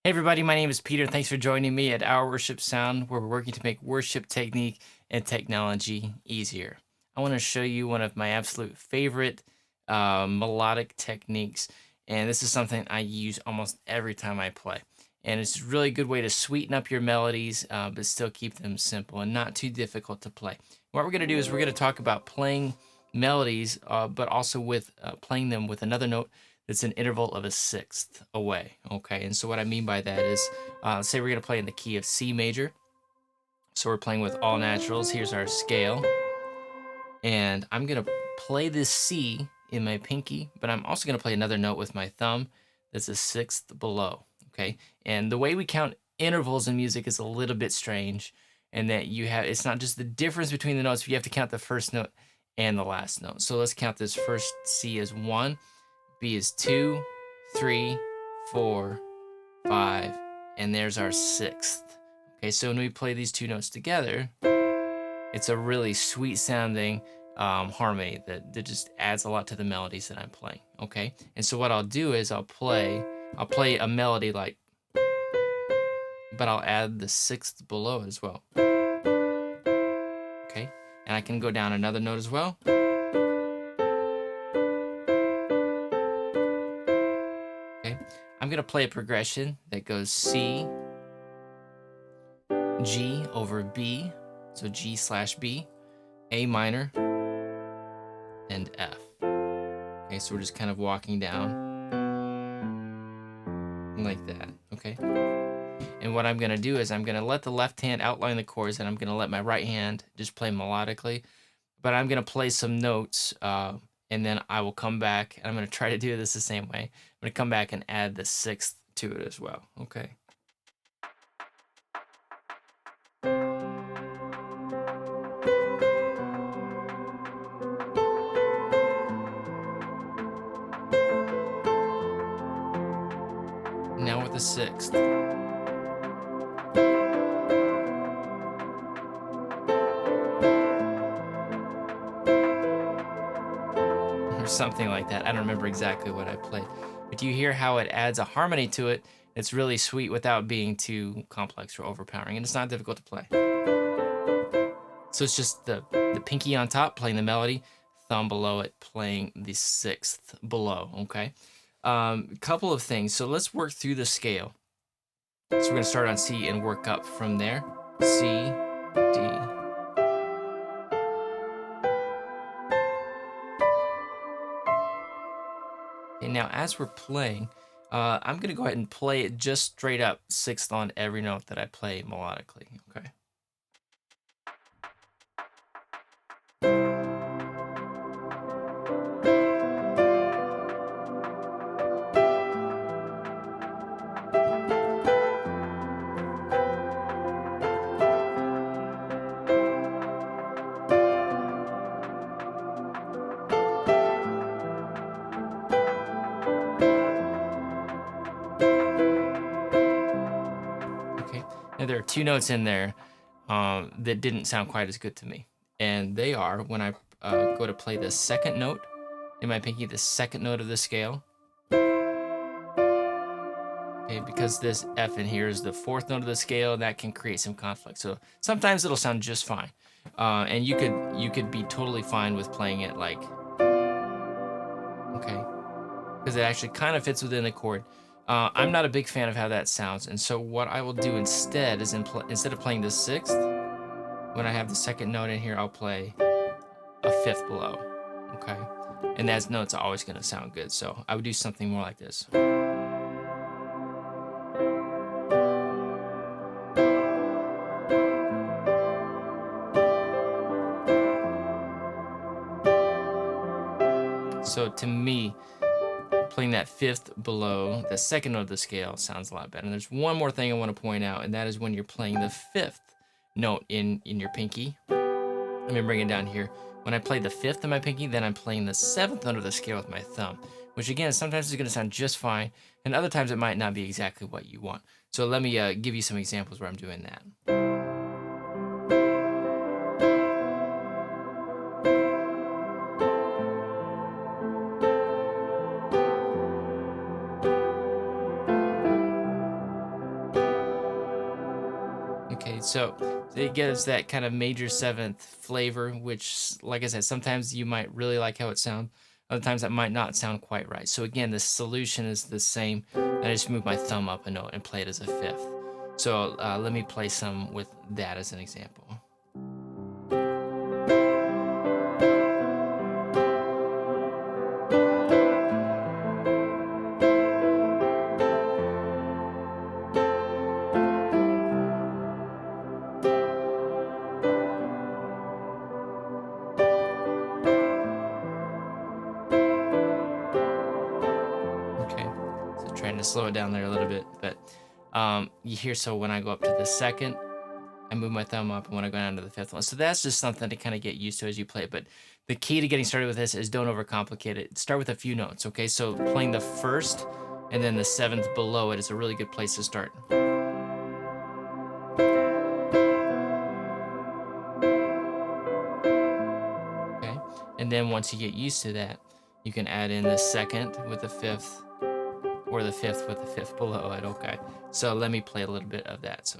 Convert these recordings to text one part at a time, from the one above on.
Hey everybody, my name is Peter. Thanks for joining me at Our Worship Sound, where we're working to make worship technique and technology easier. I want to show you one of my absolute favorite melodic techniques, and this is something I use almost every time I play. And it's a really good way to sweeten up your melodies, but still keep them simple and not too difficult to play. What we're going to do is we're going to talk about playing melodies, but also with playing them with another note that's an interval of a sixth away. Okay, and so what I mean by that is, say we're gonna play in the key of C major. So we're playing with all naturals. Here's our scale, and I'm gonna play this C in my pinky, but I'm also gonna play another note with my thumb that's a sixth below. Okay, and the way we count intervals in music is a little bit strange, and that it's not just the difference between the notes, but you have to count the first note and the last note. So let's count this first C as 1. B is 2, 3, 4, 5, and there's our sixth. Okay, so when we play these two notes together, it's a really sweet sounding harmony that just adds a lot to the melodies that I'm playing. Okay, and so what I'll do is I'll play a melody like, but I'll add the sixth below it as well. Okay, and I can go down another note as well. Okay, I'm gonna play a progression that goes C, G over B, so G slash B, A minor, and F. Okay, so we're just kind of walking down like that, okay? And what I'm gonna do is I'm gonna let the left hand outline the chords, and I'm gonna let my right hand just play melodically, but I'm gonna play some notes, and then I will come back, and I'm gonna try to do this the same way. I'm gonna come back and add the sixth to it as well, okay? Now with the sixth. Or something like that. I don't remember exactly what I played. But do you hear how it adds a harmony to it? It's really sweet without being too complex or overpowering, and it's not difficult to play. So it's just the pinky on top playing the melody, thumb below it playing the sixth below, okay? Couple of things. So let's work through the scale. So we're gonna start on C and work up from there. C, D. Okay, now as we're playing, I'm gonna go ahead and play it just straight up sixth on every note that I play melodically, okay? Okay. Now there are two notes in there that didn't sound quite as good to me, and they are when I go to play the second note in my pinky, the second note of the scale. Okay, because this F in here is the fourth note of the scale, that can create some conflict. So sometimes it'll sound just fine, and you could be totally fine with playing it like, okay, because it actually kind of fits within the chord. I'm not a big fan of how that sounds, and so what I will do instead is instead of playing the sixth, when I have the second note in here, I'll play a fifth below, okay? And that note's always gonna sound good, so I would do something more like this. So to me, playing that fifth below the second note of the scale sounds a lot better. And there's one more thing I want to point out, and that is when you're playing the fifth note in your pinky. Let me bring it down here. When I play the fifth in my pinky, then I'm playing the seventh note of the scale with my thumb, which again, sometimes is going to sound just fine, and other times it might not be exactly what you want. So let me give you some examples where I'm doing that. So it gives that kind of major seventh flavor, which, like I said, sometimes you might really like how it sounds. Other times that might not sound quite right. So again, the solution is the same. I just move my thumb up a note and play it as a fifth. So let me play some with that as an example. Okay, so trying to slow it down there a little bit, but you hear, so when I go up to the second, I move my thumb up, and when I go down to the fifth one. So that's just something to kind of get used to as you play it. But the key to getting started with this is don't overcomplicate it. Start with a few notes, okay? So playing the first and then the seventh below it is a really good place to start. Okay, and then once you get used to that, you can add in the second with the fifth, or the fifth with the fifth below it. Okay, so let me play a little bit of that. So.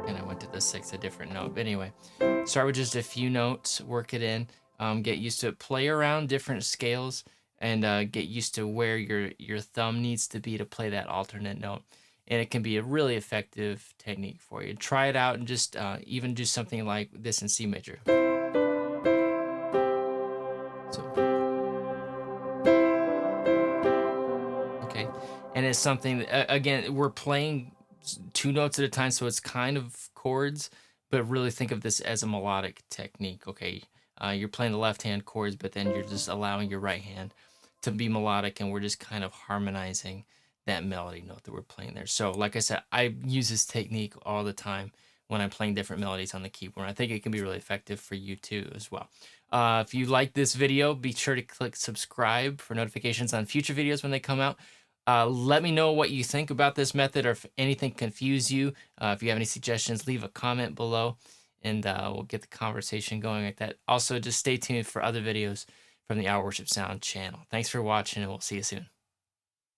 And I went to the sixth, a different note. But anyway, start with just a few notes, work it in, get used to it, play around different scales, and get used to where your thumb needs to be to play that alternate note. And it can be a really effective technique for you. Try it out and just even do something like this in C major. So, okay. And it's something that, again, we're playing two notes at a time, so it's kind of chords, but really think of this as a melodic technique. Okay. You're playing the left hand chords, but then you're just allowing your right hand to be melodic, and we're just kind of harmonizing that melody note that we're playing there. So, like I said, I use this technique all the time when I'm playing different melodies on the keyboard. I think it can be really effective for you too as well. If you like this video, be sure to click subscribe for notifications on future videos when they come out. Let me know what you think about this method, or if anything confused you. If you have any suggestions, leave a comment below, and we'll get the conversation going like that. Also, just stay tuned for other videos from the Our Worship Sound channel. Thanks for watching, and we'll see you soon.